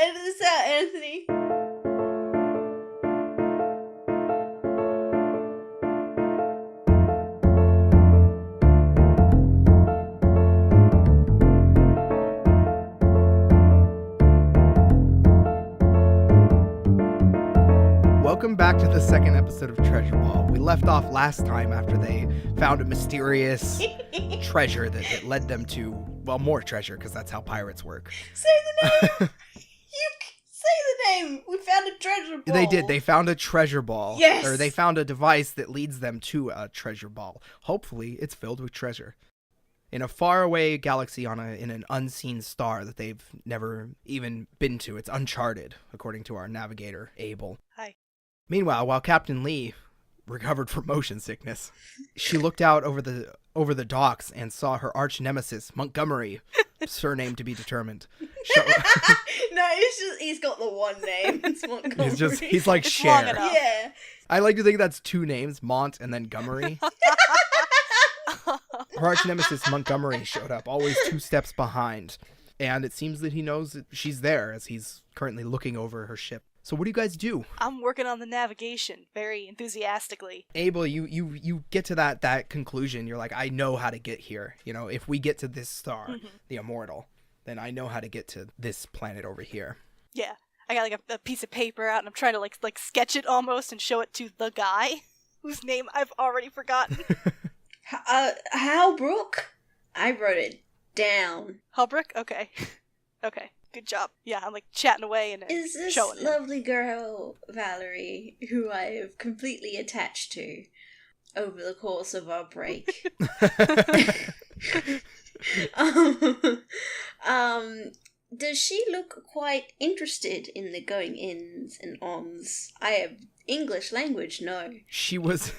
Edit this out, Anthony. Welcome back to the second episode of Treasure Ball. We left off last time after they found a mysterious treasure that led them to, well, more treasure, because that's how pirates work. Say the name! Say the name! We found a treasure ball! They did. They found a treasure ball. Yes! Or they found a device that leads them to a treasure ball. Hopefully, it's filled with treasure. In a faraway galaxy in an unseen star that they've never even been to. It's uncharted, according to our navigator, Abel. Hi. Meanwhile, while Captain Li recovered from motion sickness, she looked out over the docks and saw her archnemesis, Montgomery, surname to be determined. No, it's just, he's got the one name. It's Montgomery. He's like It's Cher. long enough. Yeah. I like to think that's two names, Mont and then Gomery. Her archnemesis, Montgomery, showed up, always 2 steps behind. And it seems that he knows that she's there as he's currently looking over her ship. So what do you guys do? I'm working on the navigation very enthusiastically. Abel, you get to that conclusion. You're like, I know how to get here. You know, if we get to this star, the immortal, then I know how to get to this planet over here. Yeah, I got like a piece of paper out and I'm trying to like sketch it almost and show it to the guy whose name I've already forgotten. Holbrooke? I wrote it down. Holbrooke? Okay. Okay. Good job. Yeah, I'm like chatting away and Is this showing him. lovely girl, Valerie, who I have completely attached to over the course of our break? Does she look quite interested in the going ins and ons? I have English language, no. She was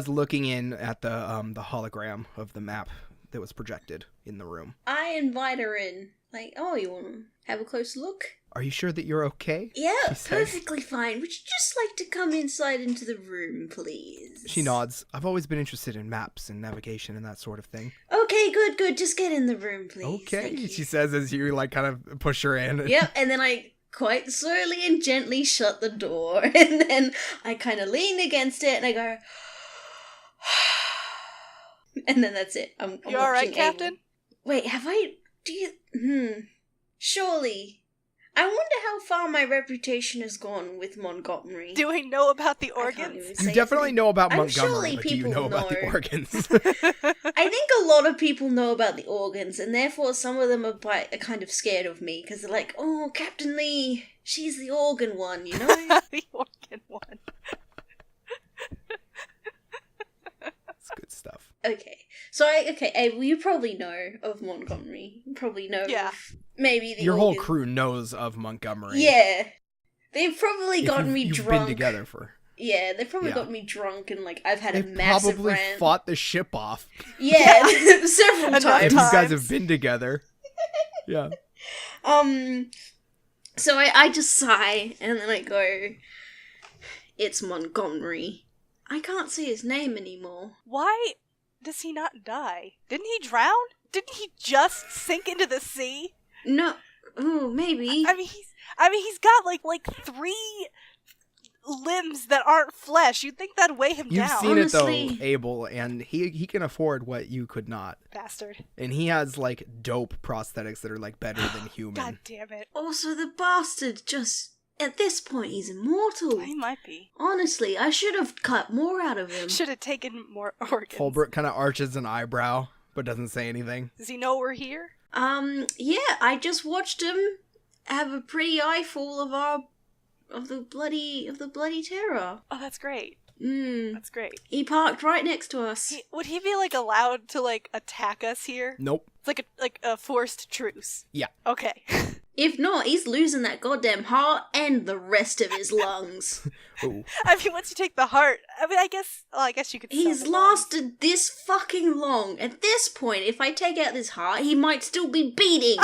looking in at the hologram of the map that was projected in the room. I invite her in. Like, oh, you want to have a close look? Are you sure that you're okay? Yeah, She says. perfectly fine. Would you just like to come inside into the room, please? She nods. I've always been interested in maps and navigation and that sort of thing. Okay, good. Just get in the room, please. Okay, Thank you. she says as you like kind of push her in. Yep, and then I quite slowly and gently shut the door, and then I kind of lean against it, and I go, and then that's it. I'm You alright, watching Captain? Abel. Wait, have I? Do you? Surely. I wonder how far my reputation has gone with Montgomery. Do we know about the I can't organs? even You say definitely his know about I'm Montgomery, surely but do you people know about the know. organs? I think a lot of people know about the organs, and therefore some of them are kind of scared of me, because they're like, oh, Captain Li, she's the organ one, you know? The organ one. It's good stuff. Okay. So, Abel, you probably know of Montgomery. You probably know Yeah. of maybe the Your whole organ. crew knows of Montgomery. Yeah. They've probably If gotten me you've drunk. been together for... Yeah, they've probably Yeah. got me drunk and, like, I've had a They've massive probably rant. fought the ship off. Yeah, several Enough times. If you guys times. have been together. Yeah. So I just sigh, and then I go, it's Montgomery. I can't say his name anymore. Why does he not die? Didn't he drown? Didn't he just sink into the sea? No, oh, maybe. I mean, he's got like 3 limbs that aren't flesh. You'd think that'd weigh him You've down. seen it though, Honestly. Abel, and he can afford what you could not. Bastard. And he has like dope prosthetics that are like better than human. God damn it. Also, the bastard just... At this point, he's immortal. He might be. Honestly, I should have cut more out of him. Should have taken more organs. Holbrooke kind of arches an eyebrow, but doesn't say anything. Does he know we're here? Yeah, I just watched him have a pretty eyeful of the bloody terror. Oh, that's great. That's great. He parked right next to us. Would he be like allowed to like attack us here? Nope. It's like a forced truce. Yeah. Okay. If not, he's losing that goddamn heart and the rest of his lungs. Ooh. I mean, once you take the heart, I mean, I guess you could. He's sell the lungs. lasted this fucking long. At this point, if I take out this heart, he might still be beating.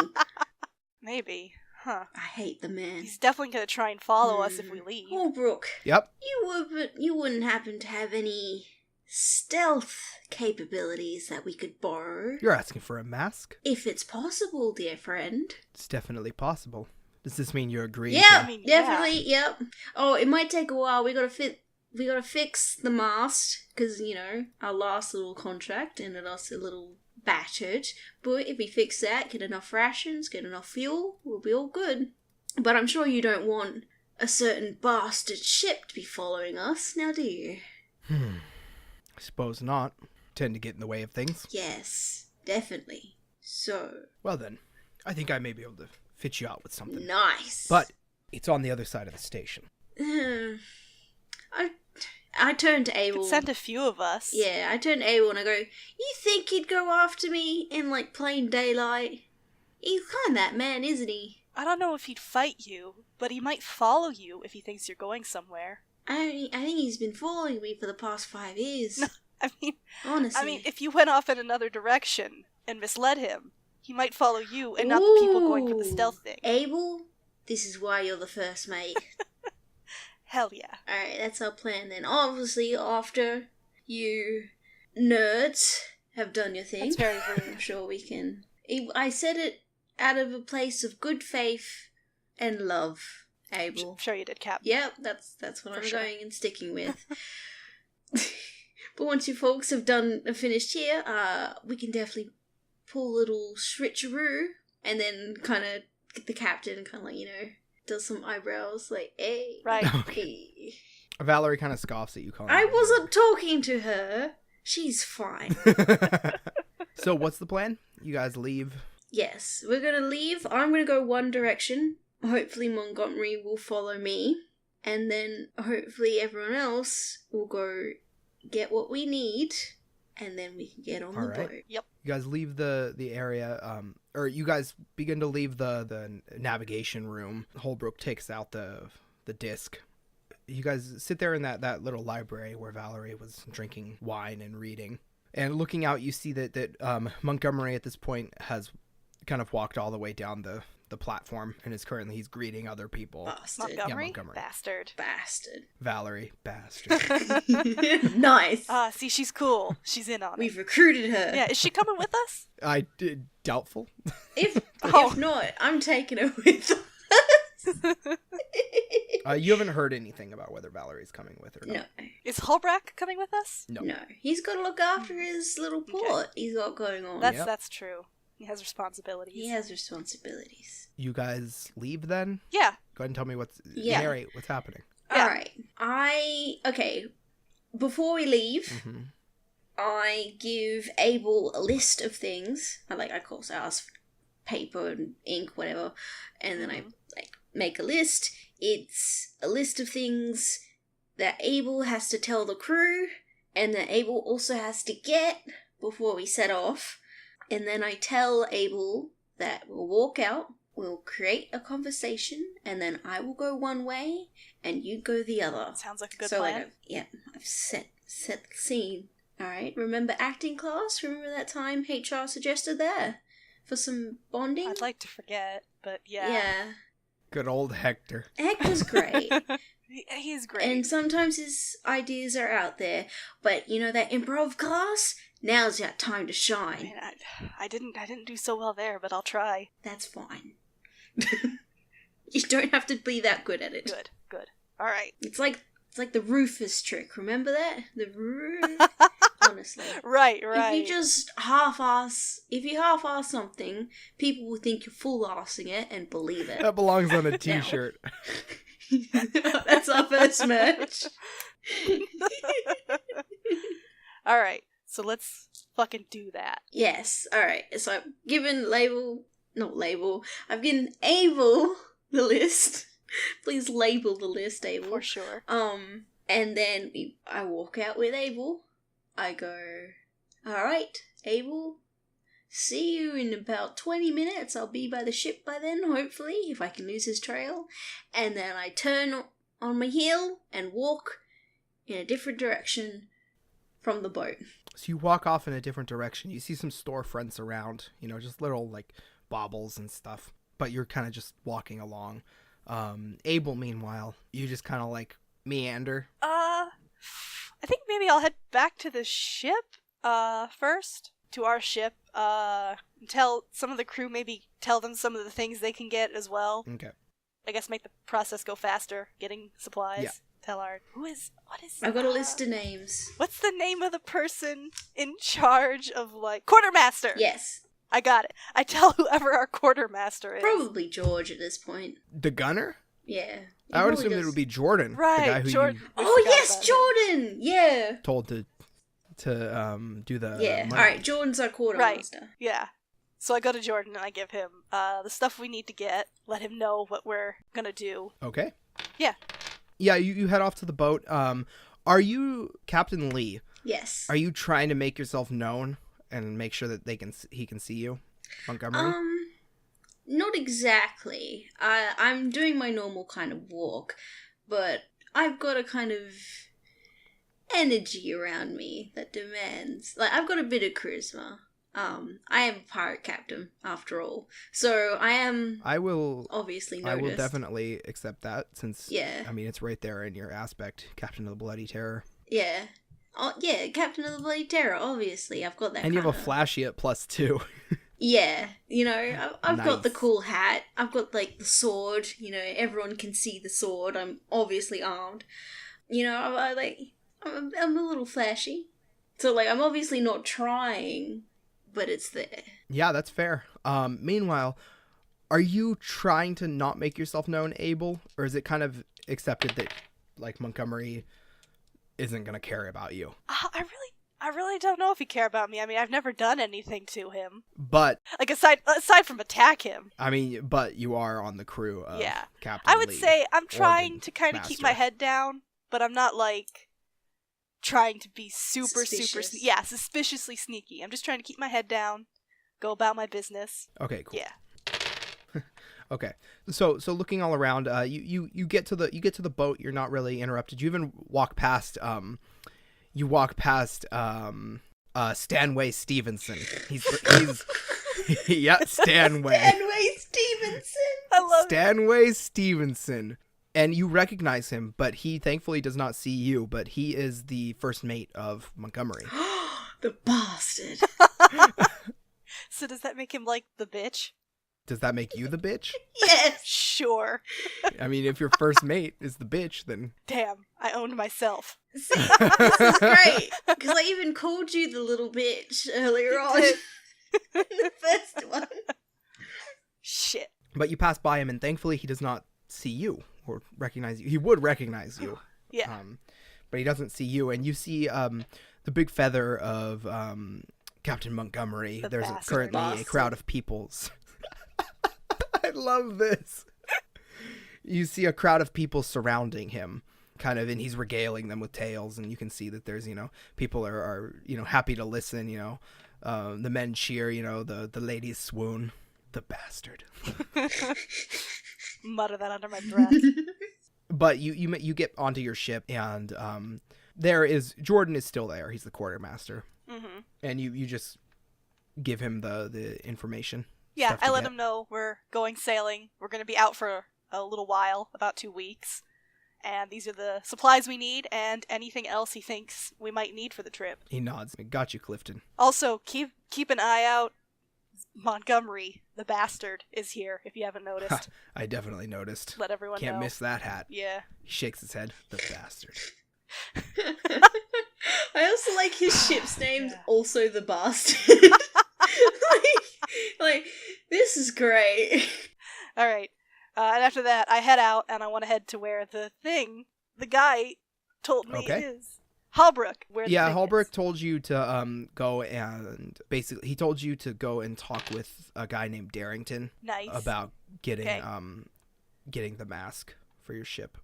Maybe. Huh. I hate the man. He's definitely gonna try and follow us if we leave. Holbrooke, Yep. you wouldn't happen to have any stealth capabilities that we could borrow? You're asking for a mask? If it's possible, dear friend. It's definitely possible. Does this mean you're agreeing? Yeah, I mean, definitely. Yep. Oh, it might take a while. We gotta fix the mast because our last little contract ended us a little battered. But if we fix that, get enough rations, get enough fuel, we'll be all good. But I'm sure you don't want a certain bastard ship to be following us, now do you? I suppose not. Tend to get in the way of things. Yes, definitely. So. Well then, I think I may be able to fit you out with something. Nice. But it's on the other side of the station. I turned to Abel. Could send a few of us. Yeah, I turned to Abel and I go, you think he'd go after me in, like, plain daylight? He's kind of that man, isn't he? I don't know if he'd fight you, but he might follow you if he thinks you're going somewhere. I think he's been following me for the past 5 years. Honestly. Honestly. If you went off in another direction and misled him, he might follow you and not the people going for the stealth thing. Abel, this is why you're the first mate. Hell yeah. Alright, that's our plan then. Obviously, after you nerds have done your thing. That's very rude. I'm sure we can. I said it out of a place of good faith and love, Abel. I'm sure you did, Cap. Yep, that's what For I'm sure. going and sticking with. But once you folks have finished here, we can definitely pull a little switcheroo and then kind of get the captain kind of does some eyebrows like, hey. Right. Hey. Valerie kind of scoffs at you, calling. I wasn't talking to her. She's fine. So what's the plan? You guys leave? Yes, we're gonna leave. I'm gonna go one direction. Hopefully Montgomery will follow me. And then hopefully everyone else will go get what we need. And then we can get on the boat. Yep. You guys leave the area, or you guys begin to leave the navigation room. Holbrooke takes out the disc. You guys sit there in that little library where Valerie was drinking wine and reading. And looking out, you see that Montgomery at this point has kind of walked all the way down the platform and he's greeting other people. Bastard. Montgomery? Yeah, Montgomery. Bastard. Valerie, bastard. Nice. See, she's cool. She's in on it. We've recruited her. Yeah, is she coming with us? I did doubtful. If Oh. not, I'm taking her with us. You haven't heard anything about whether Valerie's coming with her. No. Is Holbrooke coming with us? No. No. He's got to look after his little Okay. port he's got going on. That's Yep. that's true. He has responsibilities. He has responsibilities. You guys leave then? Yeah. Go ahead and tell me Yeah. narrate what's happening. Yeah. Alright. Okay. Before we leave, Mm-hmm. I give Abel a list of things. I of course ask paper and ink, whatever, and then I make a list. It's a list of things that Abel has to tell the crew, and that Abel also has to get before we set off. And then I tell Abel that we'll walk out, we'll create a conversation, and then I will go one way, and you go the other. Sounds like a good So plan. I've set the scene. Alright, remember acting class? Remember that time HR suggested that? For some bonding? I'd like to forget, but yeah. Yeah. Good old Hector. Hector's great. He's great. And sometimes his ideas are out there. But, that improv class? Now's your time to I shine. mean, I didn't do so well there, but I'll try. That's fine. You don't have to be that good at it. Good. All right. It's like the Rufus trick. Remember that? The roof. Honestly. Right. If you just half-ass something, people will think you're full-assing it and believe it. That belongs on a t-shirt. That's our first merch. All right. So let's fucking do that. Yes, alright. So I've given I've given Abel the list. Please label the list, Abel. For sure. And then I walk out with Abel. I go, alright, Abel, see you in about 20 minutes. I'll be by the ship by then, hopefully, if I can lose his trail. And then I turn on my heel and walk in a different direction from the boat. So you walk off in a different direction. You see some storefronts around, just little baubles and stuff. But you're kind of just walking along. Abel, meanwhile, you just kind of meander. I think maybe I'll head back to the ship, first. To our ship, tell some of the crew, maybe tell them some of the things they can get as well. Okay. I guess make the process go faster, getting supplies. Yeah. What is... I've got a list of names. What's the name of the person in charge of, like... Quartermaster! Yes. I got it. I tell whoever our quartermaster is. Probably George at this point. The gunner? Yeah. I would assume it would be Jordan. Right, the guy who Jordan. you Oh, yes, Jordan! Yeah. told to do the Yeah. money. Alright, Jordan's our quartermaster. Yeah. So I go to Jordan and I give him the stuff we need to get, let him know what we're gonna do. Okay. Yeah. Yeah, you head off to the boat. Are you Captain Li? Yes. Are you trying to make yourself known and make sure that he can see you, Montgomery? Not exactly. I'm doing my normal kind of walk, but I've got a kind of energy around me that demands... Like, I've got a bit of charisma. I am a pirate captain, after all. So I will obviously I noticed. will definitely accept that since, Yeah. I mean, it's right there in your aspect, Captain of the Bloody Terror. Yeah. Oh, yeah, Captain of the Bloody Terror, obviously. I've got that And you have a kinda- flashy at +2. Yeah, you know, I've got the Nice. cool hat. I've got, like, the sword. You know, everyone can see the sword. I'm obviously armed. You know, I'm a little flashy. So, like, I'm obviously not trying, but it's there. Yeah, that's fair. Meanwhile, are you trying to not make yourself known, Abel? Or is it kind of accepted that, like, Montgomery isn't going to care about you? I really don't know if he care about me. I mean, I've never done anything to him. But, Like, aside from attack him. I mean, but you are on the crew of Yeah. Captain I would Li, say I'm trying Organ to kind of keep Master. my head down, but I'm not, like, trying to be super, Suspicious. suspiciously sneaky. I'm just trying to keep my head down, go about my business. Okay, cool. Yeah. Okay. So looking all around, you get to the boat, you're not really interrupted. You even walk past Stanway Stevenson. He's yeah, Stanway. Stanway Stevenson! I love it. Stanway Stevenson. And you recognize him, but he thankfully does not see you, but he is the first mate of Montgomery. The bastard. So does that make him, like, the bitch? Does that make you the bitch? Yes! Sure. I mean, if your first mate is the bitch, then... Damn, I owned myself. See, this is great. Because I even called you the little bitch earlier on. In the first one. Shit. But you pass by him, and thankfully he does not see you or recognize you. He would recognize you. Yeah. But he doesn't see you, and you see the big feather of Captain Montgomery. The There's bastard. currently a crowd of peoples. I love this. You see a crowd of people surrounding him, kind of, and he's regaling them with tales, and you can see that there's, people are happy to listen, the men cheer, the ladies swoon. The bastard. Mutter that under my breath. But you get onto your ship, and Jordan is still there. He's the quartermaster. Mm-hmm. And you just give him the information. Yeah, stuff to I let get. him know we're going sailing. We're going to be out for a little while, about 2 weeks. And these are the supplies we need, and anything else he thinks we might need for the trip. He nods. Got you, Clifton. Also, keep an eye out. Montgomery, the bastard, is here, if you haven't noticed. I definitely noticed. Let everyone know. Can't miss that hat. Yeah. He shakes his head. The bastard. I also like his ship's name's Yeah. also the bastard. like, this is great. Alright. And after that, I head out, and I want to head to where the guy told me Okay. is. Holbrooke. Where the Yeah, thing Holbrooke is. told you to go and basically he told you to go and talk with a guy named Darrington Nice. about getting Okay. getting the mask for your ship.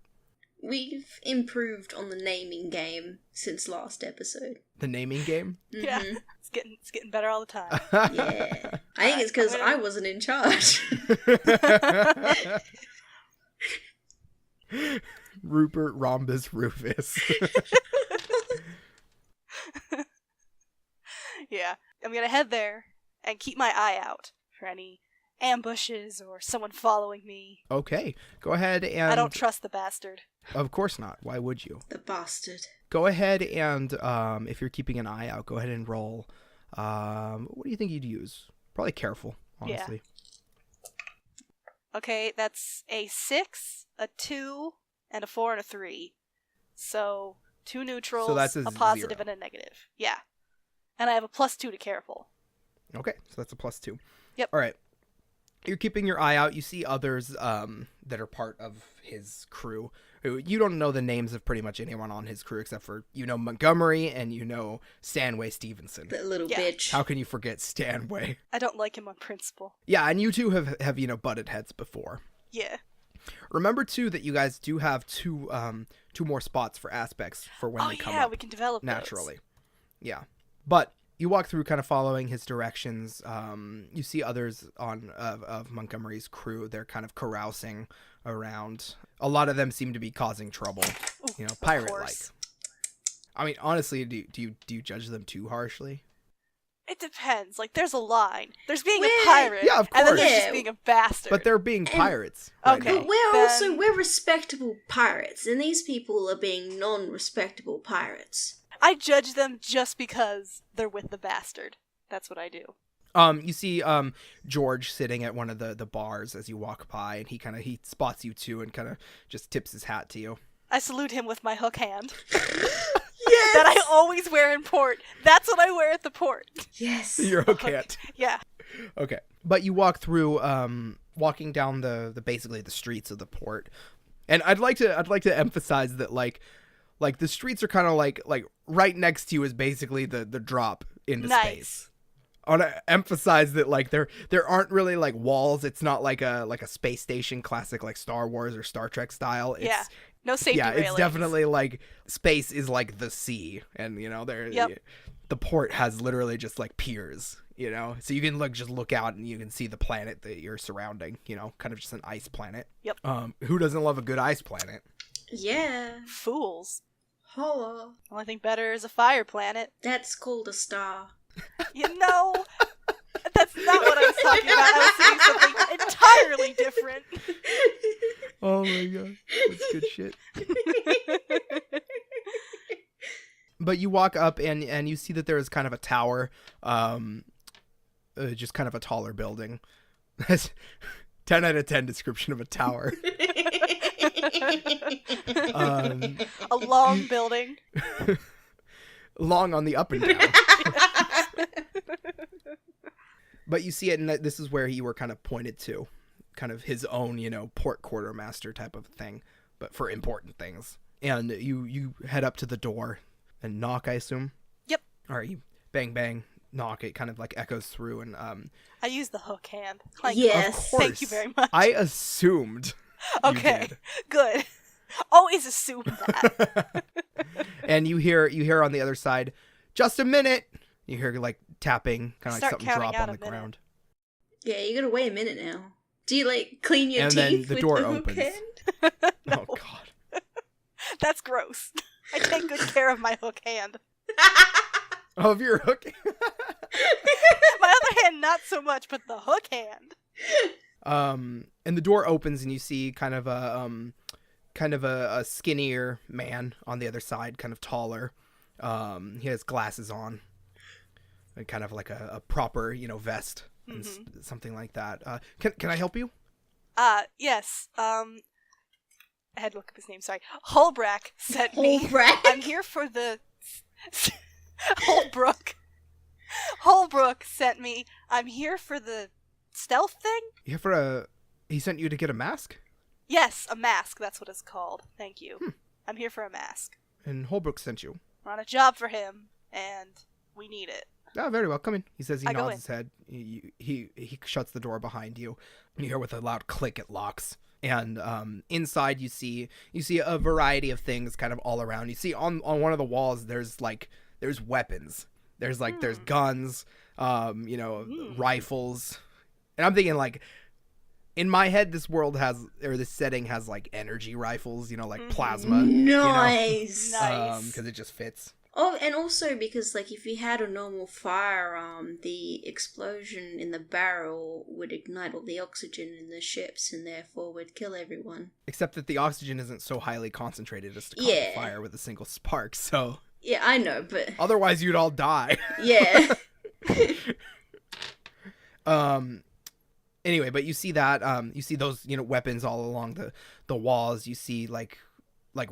We've improved on the naming game since last episode. The naming game? Yeah. Mhm. It's getting better all the time. Yeah. I think it's because I'm gonna- I wasn't in charge. Rupert Rhombus Rufus. Yeah. I'm gonna head there and keep my eye out for any ambushes or someone following me. Okay, go ahead and... I don't trust the bastard. Of course not. Why would you? The bastard. Go ahead and, if you're keeping an eye out, go ahead and roll. What do you think you'd use? Probably careful, honestly. Okay, that's a 6, a 2, and a 4 and a 3. So 2 neutrals, So that's a a positive 0. and a negative. Yeah. And I have a +2 to careful. Okay, so that's a +2. Yep. All right. You're keeping your eye out. You see others that are part of his crew. You don't know the names of pretty much anyone on his crew except for, Montgomery and Stanway Stevenson. That little bitch. How can you forget Stanway? I don't like him on principle. Yeah, and you two have butted heads before. Yeah. Remember, too, that you guys do have two more spots for aspects for when they come up. We can develop naturally. those. Yeah. But you walk through kind of following his directions. You see others of Montgomery's crew. They're kind of carousing around. A lot of them seem to be causing trouble, pirate-like. I mean, honestly, do you judge them too harshly? It depends. Like, there's a line. There's being a pirate. Yeah, of course. And then there's just being a bastard. But they're being pirates. Okay. Now. But we're respectable pirates, and these people are being non-respectable pirates. I judge them just because they're with the bastard. That's what I do. You see George sitting at one of the bars as you walk by, and he spots you too and kind of just tips his hat to you. I salute him with my hook hand. Yes! That I always wear in port. That's what I wear at the port. Yes. Your hook hand. Yeah. Okay. But you walk through, walking down the basically the streets of the port, and I'd like to emphasize that like the streets are kind of like right next to you is basically the drop into space. I want to emphasize that like there aren't really like walls. It's not like a space station classic like Star Wars or Star Trek style. It's, no safety railings. It's definitely like space is like the sea, and the port has literally just like piers, so you can just look out and you can see the planet that you're surrounding, kind of just an ice planet. Yep. Who doesn't love a good ice planet? Yeah. Fools. Holla. Only thing better is a fire planet. That's called a star. That's not what I was talking about. I was saying something entirely different. Oh my god, that's good shit. But you walk up and you see that there is kind of a tower, just kind of a taller building. That's 10 out of 10 description of a tower. A long building. Long on the up and down. But you see it, and this is where you were kind of pointed to. Kind of his own, port quartermaster type of thing, but for important things. And you head up to the door and knock, I assume? Yep. All right, you bang, bang, knock. It kind of like echoes through, and I use the hook hand. Yes. Of course. Thank you very much. I assumed. Okay. You did. Good. Always assume that. And you hear on the other side, just a minute. You hear like tapping, kind of like something drop on the ground. Yeah, you gotta wait a minute now. Do you like clean your and teeth then the with door the hook opens. hand? No. Oh god. That's gross. I take good care of my hook hand. Oh, if you're hooking. My other hand, not so much, but the hook hand. And the door opens, and you see kind of a skinnier man on the other side, kind of taller. He has glasses on, and kind of like a proper, vest, and something like that. Can I help you? Yes. I had to look up his name. Sorry, Holbrooke sent me. Holbrooke? I'm here for the Holbrooke. Holbrooke sent me. I'm here for the stealth thing. He sent you to get a mask? Yes, a mask. That's what it's called. Thank you. I'm here for a mask. And Holbrooke sent you. We're on a job for him, and we need it. Oh, very well. Come in. He says he I go nods in. his head. He shuts the door behind you. You hear with a loud click it locks. And inside you see a variety of things kind of all around. You see on one of the walls there's weapons. There's guns, rifles. And I'm thinking like in my head this setting has like energy rifles, like plasma. Nice. Nice. Because it just fits. Oh, and also because, like, if you had a normal firearm, the explosion in the barrel would ignite all the oxygen in the ships and therefore would kill everyone. Except that the oxygen isn't so highly concentrated as to cause fire with a single spark, so... Yeah, I know, but... Otherwise you'd all die. Yeah. Anyway, but you see that you see those weapons all along the walls. You see like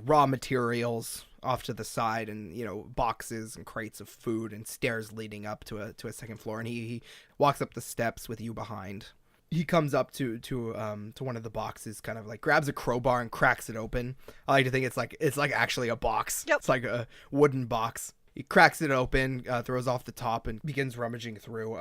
raw materials off to the side, and boxes and crates of food and stairs leading up to a second floor. And he walks up the steps with you behind. He comes up to one of the boxes, kind of like grabs a crowbar and cracks it open. I like to think it's like actually a box. Yep. It's like a wooden box. He cracks it open, throws off the top, and begins rummaging through.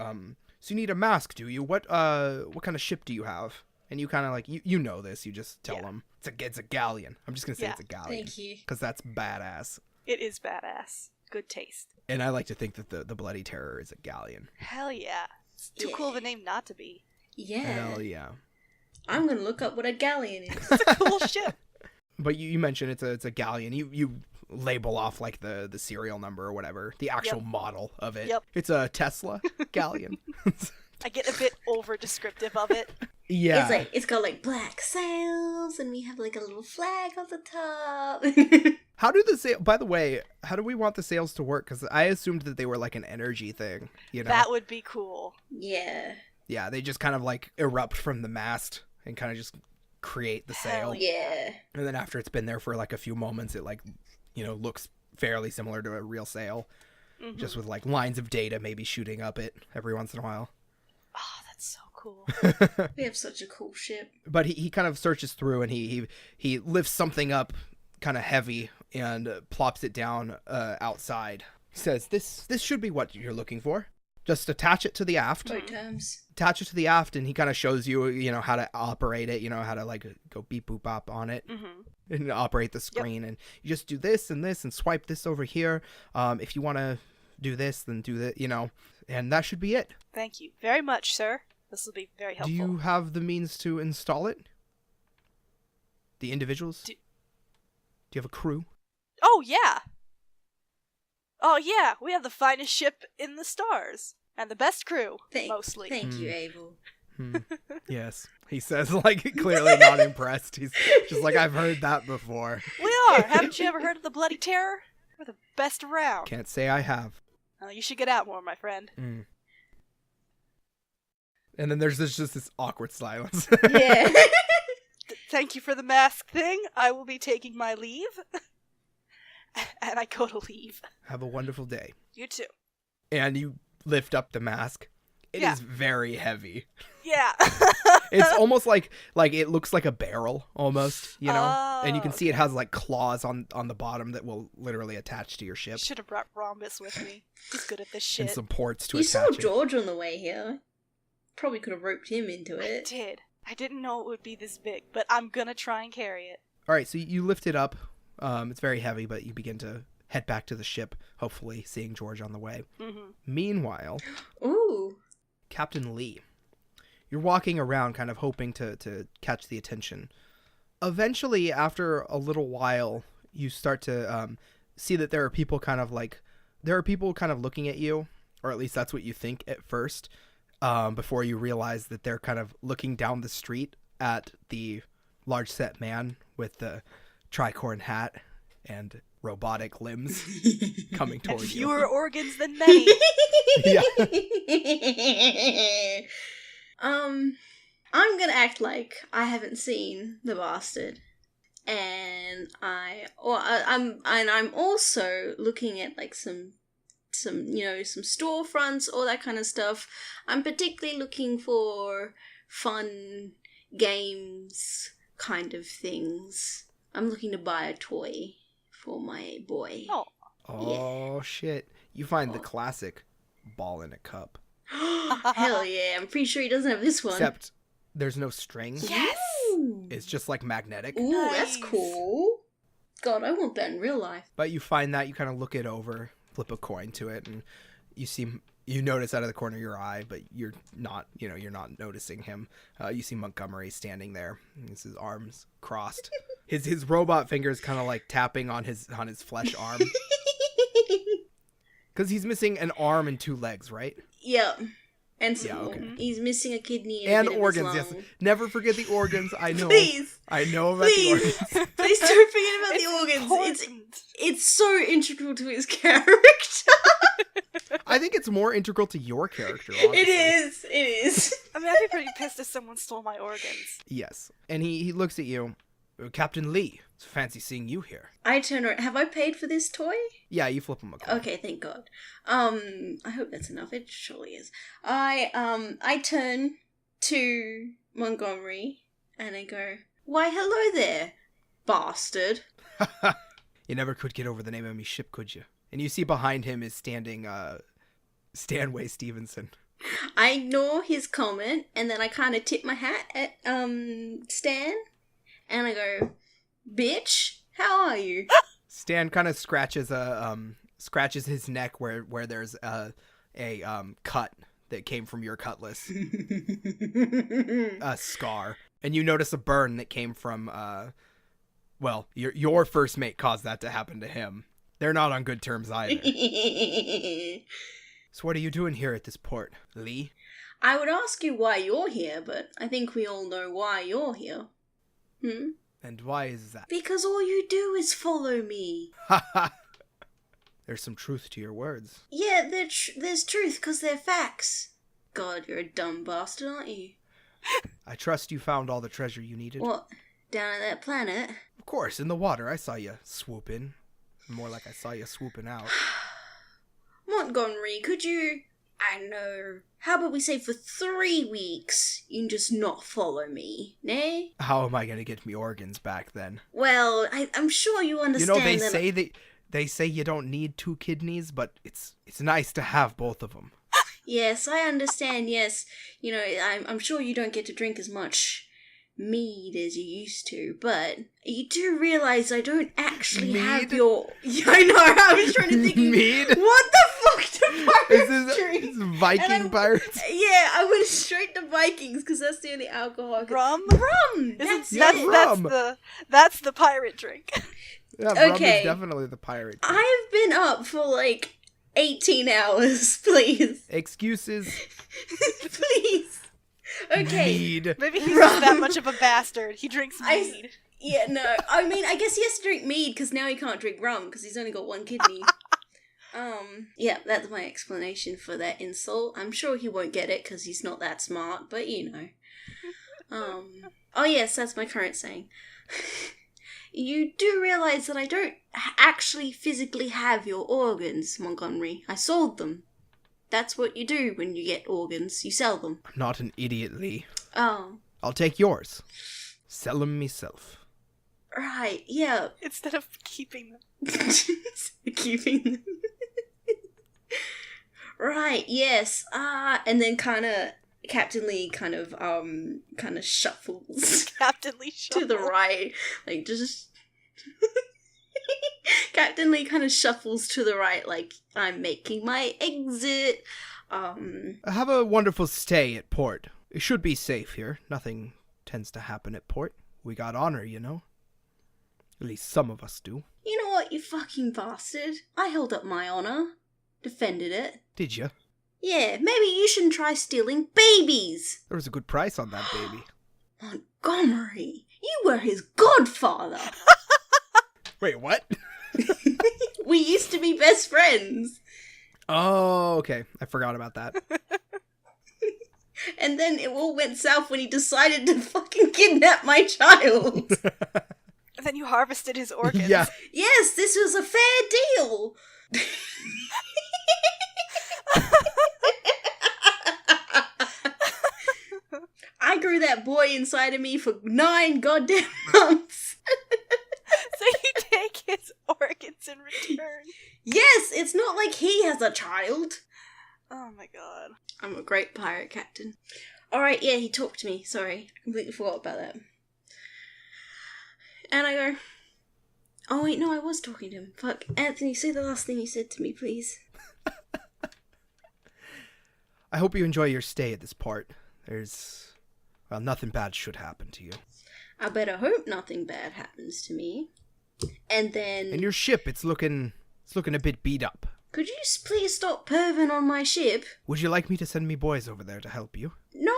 So you need a mask, do you? What kind of ship do you have? And you kind of like you know this. You just tell him it's a galleon. I'm just gonna say it's a galleon. Thank you. Because that's badass. It is badass. Good taste. And I like to think that the Bloody Terror is a galleon. Hell yeah. It's too cool of a name not to be. Yeah. Hell yeah. I'm gonna look up what a galleon is. It's a cool ship. But you mentioned it's a galleon. You label off like the serial number or whatever, the actual model of it. Yep. It's a Tesla galleon. I get a bit over descriptive of it. Yeah. It's got like black sails, and we have like a little flag on the top. How do the sail? By the way, how do we want the sails to work? Because I assumed that they were like an energy thing. That would be cool. Yeah. Yeah, they just kind of like erupt from the mast and kind of just create the sail. Yeah. And then after it's been there for like a few moments, it like looks fairly similar to a real sail, just with like lines of data maybe shooting up it every once in a while. Oh, that's so cool. We have such a cool ship. But he kind of searches through, and he lifts something up kind of heavy and plops it down outside. He says, this should be what you're looking for. Just attach it to the aft. Boat terms. Attach it to the aft, and he kind of shows you, how to operate it, how to like go beep boop bop on it and operate the screen. And you just do this and this and swipe this over here. If you want to do this, then do that, and that should be it. Thank you very much, sir. This will be very helpful. Do you have the means to install it? The individuals? Do you have a crew? Oh, yeah. Oh, yeah. We have the finest ship in the stars. And the best crew, mostly. Thank you, Abel. Yes. He says, like, clearly not impressed. He's just like, I've heard that before. We are. Haven't you ever heard of the Bloody Terror? We're the best around. Can't say I have. Oh, you should get out more, my friend. And then there's just this awkward silence. Yeah. Thank you for the mask thing. I will be taking my leave. And I go to leave. Have a wonderful day. You too. And you lift up the mask. It is very heavy. Yeah. It's almost like it looks like a barrel almost, Oh, and you can see it has like claws on the bottom that will literally attach to your ship. Should have brought Rhombus with me. He's good at this shit. And some ports to You attach saw it. George on the way here. Probably could have roped him into I it. did. I didn't know it would be this big, but I'm gonna try and carry it. All right, so you lift it up. It's very heavy, but you begin to head back to the ship, hopefully seeing George on the way. Meanwhile, Ooh. Captain Li, you're walking around kind of hoping to catch the attention. Eventually, after a little while, you start to see that there are people kind of looking at you, or at least that's what you think at first, before you realize that they're kind of looking down the street at the large set man with the tricorn hat and robotic limbs coming And toward fewer organs than many. Yeah. I'm gonna act like I haven't seen the bastard, and I'm also looking at like some storefronts, all that kind of stuff. I'm particularly looking for fun games kind of things. I'm looking to buy a toy for my boy. Oh, shit. You find the classic ball in a cup. Hell yeah, I'm pretty sure he doesn't have this one. Except there's no string. Yes! Ooh. It's just like magnetic. Ooh, that's Nice. cool. God, I want that in real life. But you find that, you kind of look it over, flip a coin to it, and you notice out of the corner of your eye, but you're not noticing him. You see Montgomery standing there. His arms crossed. His robot fingers kind of like tapping on his flesh arm. Because he's missing an arm and 2 legs, right? Yep. And Yeah, okay. he's missing a kidney And a bit of organs, his yes. lung. Never forget the organs. I know. Please. I know about Please. the organs. Please don't forget about the organs. Important. It's so integral to his character. I think it's more integral to your character, honestly. It is. I mean, I'd be pretty pissed if someone stole my organs. Yes. And he looks at you. Captain Li, it's fancy seeing you here. I turn around. Have I paid for this toy? Yeah, you flip him a coin. Okay, thank God. I hope that's enough. It surely is. I turn to Montgomery and I go, "Why, hello there, bastard." You never could get over the name of me ship, could you? And you see behind him is standing, Stanway Stevenson. I ignore his comment and then I kind of tip my hat at, Stan. And I go, "Bitch, how are you?" Stan kind of scratches his neck where there's a cut that came from your cutlass, a scar, and you notice a burn that came from your first mate caused that to happen to him. They're not on good terms either. So what are you doing here at this port, Lee? I would ask you why you're here, but I think we all know why you're here. And why is that? Because all you do is follow me. Ha ha! There's some truth to your words. Yeah, there's truth, because they're facts. God, you're a dumb bastard, aren't you? I trust you found all the treasure you needed. What, down at that planet? Of course, in the water. I saw you swoop in. More like I saw you swooping out. Montgomery, could you... I know. How about we say for 3 weeks, you can just not follow me, nay? How am I going to get me organs back then? Well, I'm sure you understand. You know, they say you don't need 2 kidneys, but it's nice to have both of them. Yes, I understand, yes. You know, I'm sure you don't get to drink as much mead as you used to, but you do realize I don't actually have your... Yeah, I know, I was trying to think of... Mead? What the fuck do pirates drink? Is this Viking pirates? Yeah, I went straight to Vikings, because that's the only alcohol I could... Rum? Rum! That's rum. That's the pirate drink. Yeah, rum Okay. is definitely the pirate drink. I've been up for like 18 hours, please. Excuses. Please. Okay. Mead. Maybe he's just that much of a bastard. He drinks mead. Yeah, no. I mean, I guess he has to drink mead because now he can't drink rum because he's only got 1 kidney. Yeah, that's my explanation for that insult. I'm sure he won't get it because he's not that smart, but you know. Oh yes, that's my current saying. You do realize that I don't actually physically have your organs, Montgomery. I sold them. That's what you do when you get organs. You sell them. I'm not an idiot, Lee. Oh. I'll take yours. Sell them myself. Right, yeah. Instead of keeping them. Keeping them. Right, yes. And then Captain Li kind of shuffles Captain Li to the right. Like, just... Captain Li kind of shuffles to the right, like, I'm making my exit. Have a wonderful stay at port. It should be safe here. Nothing tends to happen at port. We got honor, you know. At least some of us do. You know what, you fucking bastard? I held up my honor. Defended it. Did you? Yeah, maybe you shouldn't try stealing babies. There was a good price on that baby. Montgomery, you were his godfather. Wait, what? We used to be best friends. Oh, okay. I forgot about that. And then it all went south when he decided to fucking kidnap my child. And then you harvested his organs. Yeah. Yes, this was a fair deal. I grew that boy inside of me for 9 goddamn months. So you take his organs in return. Yes, it's not like he has a child. Oh my god. I'm a great pirate captain. Alright, yeah, he talked to me. Sorry, I completely forgot about that. And I go, oh wait, no, I was talking to him. Fuck. Anthony, say the last thing you said to me, please. I hope you enjoy your stay at this port. Well, nothing bad should happen to you. I better hope nothing bad happens to me. And then... And your ship, it's looking a bit beat up. Could you please stop perving on my ship? Would you like me to send me boys over there to help you? No!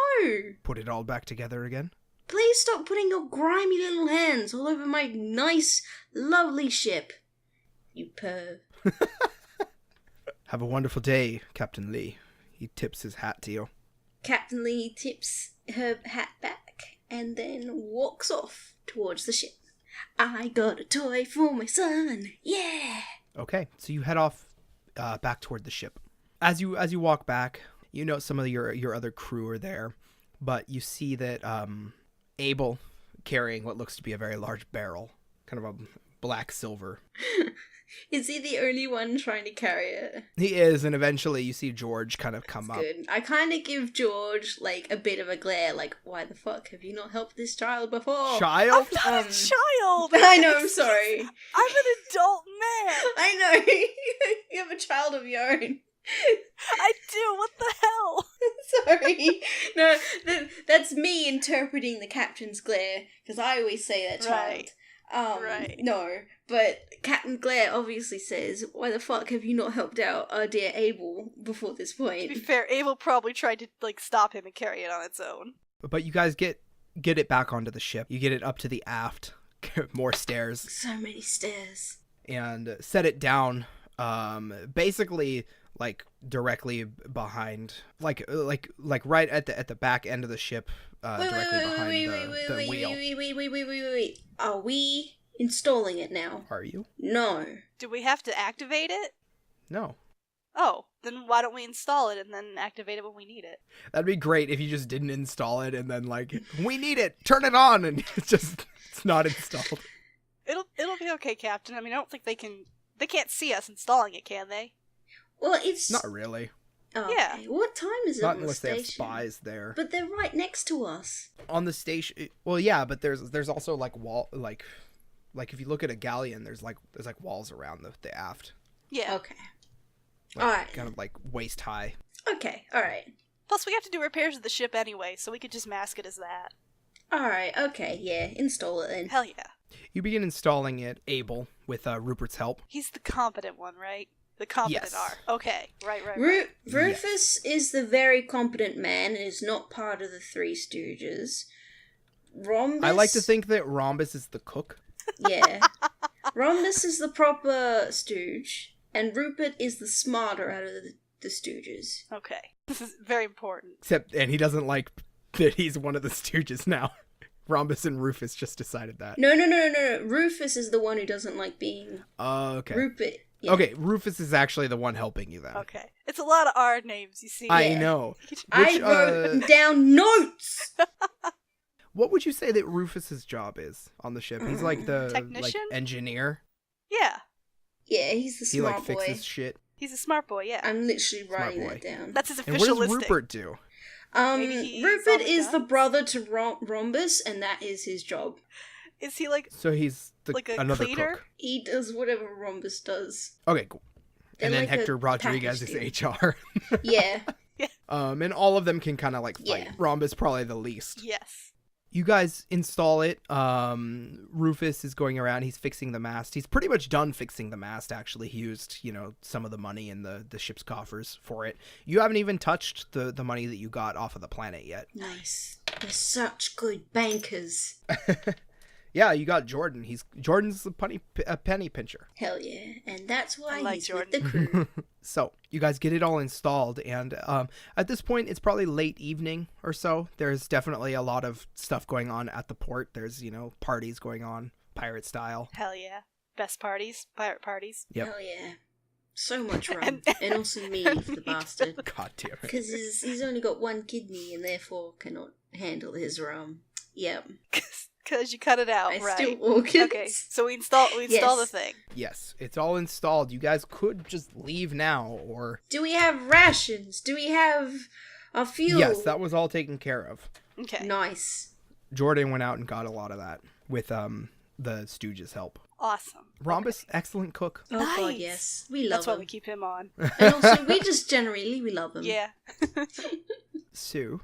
Put it all back together again? Please stop putting your grimy little hands all over my nice, lovely ship. You perv. Have a wonderful day, Captain Li. He tips his hat to you. Captain Li tips her hat back and then walks off towards the ship. I got a toy for my son. Yeah. Okay, so you head off back toward the ship. As you walk back, you know some of your other crew are there, but you see that Abel carrying what looks to be a very large barrel, kind of a black silver. Is he the only one trying to carry it? He is, and eventually you see George kind of come up. Good. I kind of give George, like, a bit of a glare, like, why the fuck have you not helped this child before? Child? I'm not a child! I know, I'm sorry. I'm an adult man! I know. You have a child of your own. I do, what the hell? Sorry. No, that's me interpreting the captain's glare, because I always say that child. Right. No, but Captain Glare obviously says, why the fuck have you not helped out our dear Abel before this point? To be fair, Abel probably tried to, like, stop him and carry it on its own. But you guys get it back onto the ship. You get it up to the aft, more stairs. So many stairs. And set it down, basically, like, directly behind, like right at the back end of the ship, directly behind the wheel. Wait. Are we installing it now? Are you? No. Do we have to activate it? No. Oh, then why don't we install it and then activate it when we need it? That'd be great if you just didn't install it and then, like, we need it, turn it on, and it's not installed. It'll be okay, Captain. I mean, I don't think they can't see us installing it, can they? Well, it's... Not really. Oh, Yeah. okay. What time is it Not on unless the they station? have spies there. But they're right next to us. On the station, well, yeah, but there's also, like, wall, like if you look at a galleon, there's walls around the aft. Yeah. Okay. Like, Alright. kind of like waist high. Okay, alright. Plus, we have to do repairs to the ship anyway, so we could just mask it as that. Alright, okay, yeah. Install it then. Hell yeah. You begin installing it, Abel, with Rupert's help. He's the competent one, right? The competent Yes. are. Okay, right. Rufus is the very competent man and is not part of the Three Stooges. Rhombus... I like to think that Rhombus is the cook. Yeah. Rhombus is the proper stooge, and Rupert is the smarter out of the stooges. Okay. This is very important. And he doesn't like that he's one of the Stooges now. Rhombus and Rufus just decided that. No. Rufus is the one who doesn't like being... Okay. Rupert... Yeah. Okay, Rufus is actually the one helping you then. Okay. It's a lot of R names, you see. I know. I wrote down notes! What would you say that Rufus's job is on the ship? He's like the Technician? engineer. Yeah. Yeah, he's the He smart like boy. fixes shit. He's a smart boy, yeah. I'm literally Smart writing boy. that down. That's his And official what does listing. Rupert do? Maybe he's Rupert all the is the guns? brother to Rhombus, and that is his job. Is he like... So he's Like a another cleaner? cook. He does whatever Rhombus does. Okay, cool. They're And then like a Hector Rodriguez package is HR. Yeah. And all of them can kind of like fight. Yeah. Rhombus probably the least. Yes. You guys install it. Rufus is going around. He's fixing the mast. He's pretty much done fixing the mast, actually. He used, some of the money in the ship's coffers for it. You haven't even touched the money that you got off of the planet yet. Nice. They're such good bankers. Yeah, you got Jordan. Jordan's the penny pincher. Hell yeah. And that's why I like he's Jordan. with the crew. So you guys get it all installed, and at this point it's probably late evening or so. There's definitely a lot of stuff going on at the port. There's parties going on, pirate style. Hell yeah. Best parties. Pirate parties. Yep. Hell yeah. So much rum. And- and also me, the bastard. God damn it. Because he's only got one kidney and therefore cannot handle his rum. Yep. Because you cut it out, I right? steal organs. Okay, so we install the Yes. thing. Yes, it's all installed. You guys could just leave now, or Do we have rations? Do we have a fuel? yes, that was all taken care of. Okay. Nice. Jordan went out and got a lot of that with the Stooges' help. Awesome. Rhombus, excellent cook. Oh god, Nice. yes. We love That's why him. we keep him on. And also, we just generally, we love him. Yeah. So,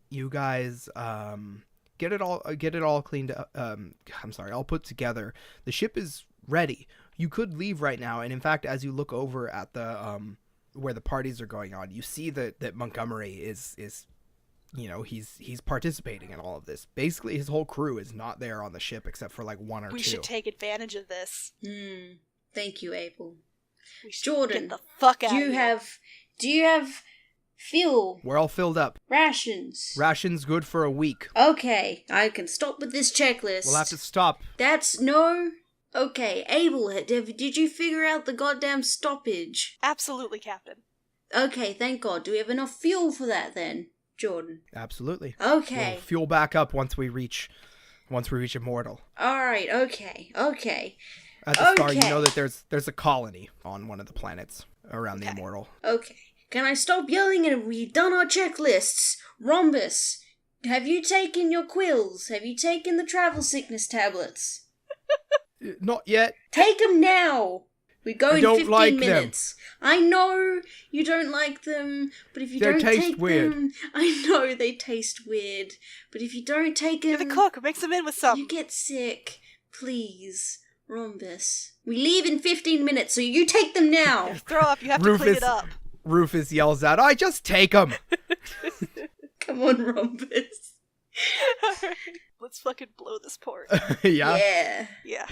you guys get it all cleaned up. All put together. The ship is ready. You could leave right now, and in fact, as you look over at the where the parties are going on, you see that Montgomery is he's participating in all of this. Basically, his whole crew is not there on the ship except for like one or We two. should take advantage of this. Thank you, Abel. We should Jordan, get the fuck out Do of you here. have fuel? We're all filled up. Rations? Rations good for a week. Okay, I can stop with this checklist. We'll have to stop. That's no... Okay, Abel, did you figure out the goddamn stoppage? Absolutely, Captain. Okay, thank God. Do we have enough fuel for that then, Jordan? Absolutely. Okay. We'll fuel back up once we reach Immortal. Alright, okay. At the start, you know that there's a colony on one of the planets around the Immortal. Okay. Can I stop yelling and have we done our checklists? Rhombus, have you taken your quills? Have you taken the travel sickness tablets? Not yet. Take them now! We go in 15 like minutes. I know you don't like them, but if you They don't taste take weird. them... I know they taste weird, but if you don't take them... You're the cook. Mix them in with some. You get sick. Please, Rhombus. We leave in 15 minutes, so you take them now! Throw up. You have to clean it up. Rufus yells out, I just take them! Come on, Rhombus. Alright. Let's fucking blow this port. Yeah? Yeah.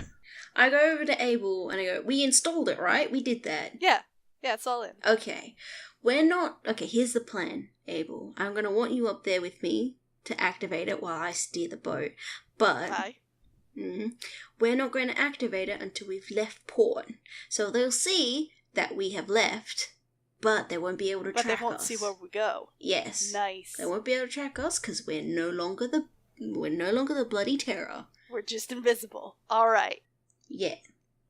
I go over to Abel and I go, we installed it, right? We did that. Yeah. Yeah, it's all in. Okay. We're not... Okay, here's the plan, Abel. I'm going to want you up there with me to activate it while I steer the boat. But... Hi. We're not going to activate it until we've left port. So they'll see that we have left, but they won't be able to track us. But they won't see where we go. Yes. Nice. They won't be able to track us because we're no longer the bloody terror. We're just invisible. All right. Yeah.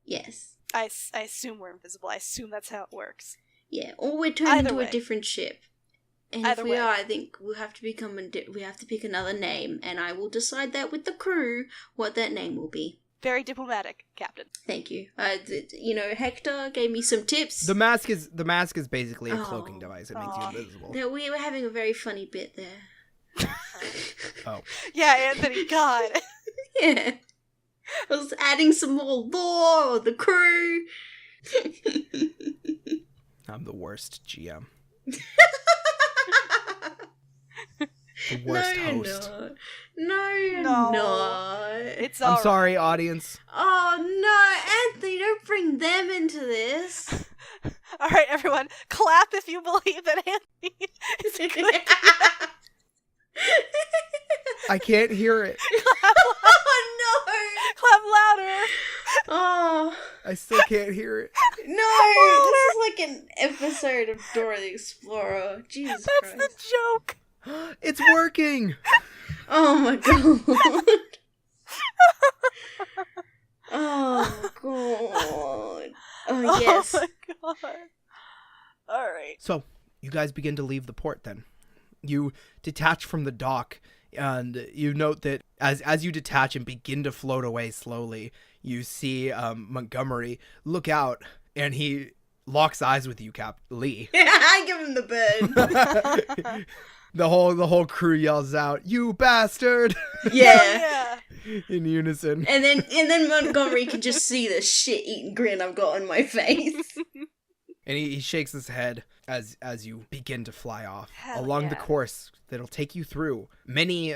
Yes. I assume we're invisible. I assume that's how it works. Yeah. Or we're turned Either into way. a different ship. And Either if we way. are, I think we'll have to we have to pick another name, and I will decide that with the crew what that name will be. Very diplomatic, Captain. Thank you. Hector gave me some tips. The mask is basically a cloaking device. It makes you invisible. That we were having a very funny bit there. Oh. Yeah, Anthony, God. Yeah. I was adding some more lore of the crew. I'm the worst GM. The worst host. No, you're No. not. It's I'm all sorry, audience. Oh, no, Anthony, don't bring them into this. All right, everyone, clap if you believe that Anthony is a good. I can't hear it. Oh, Clap louder. no. Oh, I still can't hear it. no. This is like an episode of Dora the Explorer. Jesus That's Christ. the joke. It's working. Oh, my God. Oh, God. Oh, yes. Oh my God. All right. So, you guys begin to leave the port then. You detach from the dock, and you note that as you detach and begin to float away slowly, you see Montgomery look out, and he locks eyes with you, Captain Li. I give him the bird. The whole crew yells out, "You bastard!" Yeah. in unison. And then Montgomery can just see the shit-eating grin I've got on my face. And he shakes his head as you begin to fly off Hell along the yeah. course that'll take you through many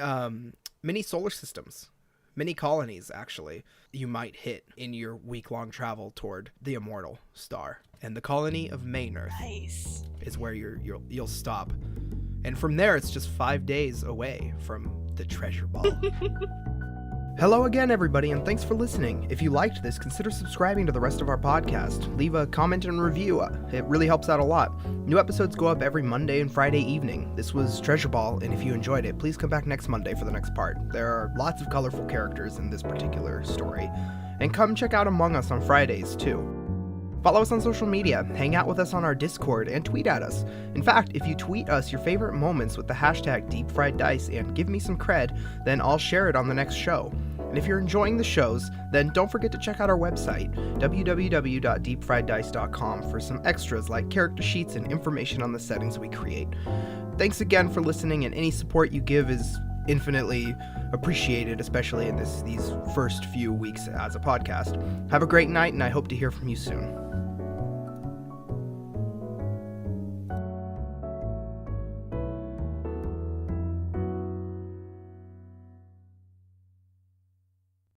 solar systems, many colonies actually you might hit in your week-long travel toward the Immortal Star. And the colony of Maynard Nice. is where you'll stop. And from there, it's just 5 days away from the treasure ball. Hello again, everybody, and thanks for listening. If you liked this, consider subscribing to the rest of our podcast. Leave a comment and review. It really helps out a lot. New episodes go up every Monday and Friday evening. This was Treasure Ball, and if you enjoyed it, please come back next Monday for the next part. There are lots of colorful characters in this particular story. And come check out Among Us on Fridays, too. Follow us on social media, hang out with us on our Discord, and tweet at us. In fact, if you tweet us your favorite moments with the hashtag DeepFriedDice and give me some cred, then I'll share it on the next show. And if you're enjoying the shows, then don't forget to check out our website, www.deepfrieddice.com, for some extras like character sheets and information on the settings we create. Thanks again for listening, and any support you give is infinitely appreciated, especially in these first few weeks as a podcast. Have a great night, and I hope to hear from you soon.